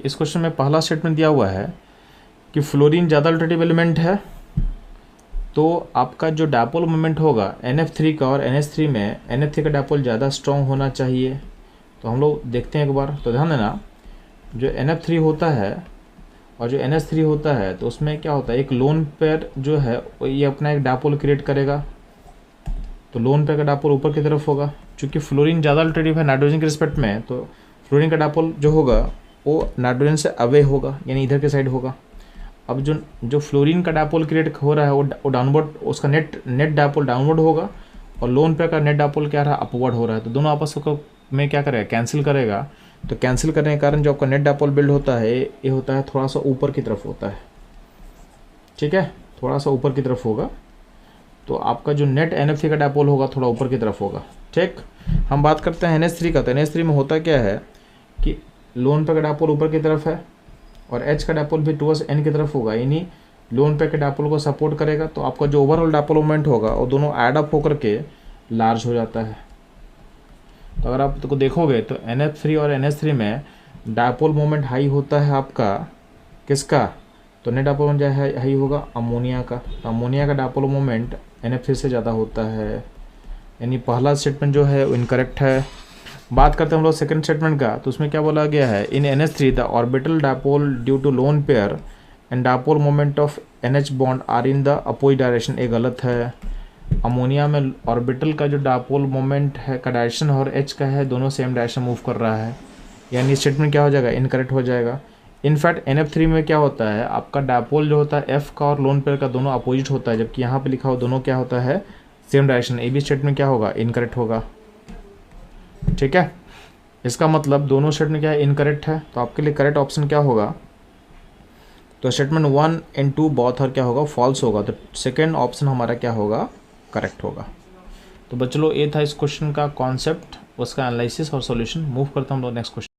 इस क्वेश्चन में पहला स्टेटमेंट दिया हुआ है कि फ्लोरीन ज़्यादा अल्टरनेटिव एलिमेंट है, तो आपका जो डायपोल मोमेंट होगा NF3 का और NH3 में NF3 का डायपोल ज़्यादा स्ट्रॉन्ग होना चाहिए। तो हम लोग देखते हैं एक बार, तो ध्यान देना, जो NF3 होता है और जो NH3 होता है तो उसमें क्या होता है, एक लोन पेयर जो है ये अपना एक डायपोल क्रिएट करेगा। तो लोन पेयर का डायपोल ऊपर की तरफ होगा, क्योंकि फ्लोरीन ज़्यादा अल्टरनेटिव है नाइट्रोजन के रिस्पेक्ट में, तो फ्लोरीन का डायपोल जो होगा वो नाइट्रोजन से अवे होगा, यानी इधर के साइड होगा। अब जो फ्लोरीन का डायपोल क्रिएट हो रहा है वो डाउनवर्ड, उसका नेट डायपोल डाउनवर्ड होगा और लोन पेयर का नेट डायपोल क्या रहा, अपवर्ड हो रहा है। तो दोनों आपस में क्या करेगा, कैंसिल करेगा। तो कैंसिल करने के कारण जो आपका नेट डायपोल बिल्ड होता है ये होता है थोड़ा सा ऊपर की तरफ होता है, ठीक है, थोड़ा सा ऊपर की तरफ होगा। तो आपका जो नेट NF3 का डायपोल होगा थोड़ा ऊपर की तरफ होगा, ठीक। हम बात करते हैं NH3 का। तो NH3 में होता क्या है कि लोन पेयर का डायपोल ऊपर की तरफ है और H का डायपोल भी टुवर्ड्स N की तरफ होगा, यानी लोन पेयर के डायपोल को सपोर्ट करेगा। तो आपका जो ओवरऑल डायपोल मोमेंट होगा वो दोनों ऐड अप होकर के लार्ज हो जाता है। तो अगर आप तो देखोगे तो NF3 और NH3 में डायपोल मोमेंट हाई होता है आपका किसका, तो नेट डायपोल मोमेंट हाई होगा अमोनिया का। तो अमोनिया का डायपोल मोमेंट NF3 से ज़्यादा होता है, यानी पहला स्टेटमेंट जो है वो इनकरेक्ट है। बात करते हैं हम लोग सेकंड स्टेटमेंट का। तो उसमें क्या बोला गया है, in NH3 the orbital dipole due to lone pair and dipole moment of NH bond are in the opposite direction. ये गलत है। अमोनिया में ऑर्बिटल का जो डायपोल मोमेंट है का डायरेक्शन और H का है, दोनों सेम डायरेक्शन मूव कर रहा है, यानी स्टेटमेंट क्या हो जाएगा, इनकरेक्ट हो जाएगा। इनफैक्ट NF3 में क्या होता है, आपका डायपोल जो होता है F का और लोन पेयर का दोनों अपोजिट होता है, जबकि यहाँ पे लिखा हो दोनों क्या होता है, सेम डायरेक्शन। ए भी स्टेटमेंट क्या होगा, इनकरेक्ट होगा, ठीक है। इसका मतलब दोनों स्टेटमेंट क्या है, इनकरेक्ट है। तो आपके लिए करेक्ट ऑप्शन क्या होगा, तो स्टेटमेंट 1 एंड 2 बोथ और क्या होगा, फॉल्स होगा। तो सेकेंड ऑप्शन हमारा क्या होगा, करेक्ट होगा। तो बच्चों ये था इस क्वेश्चन का कॉन्सेप्ट, उसका एनालिसिस और सॉल्यूशन। मूव करता हूँ हम लोग नेक्स्ट क्वेश्चन।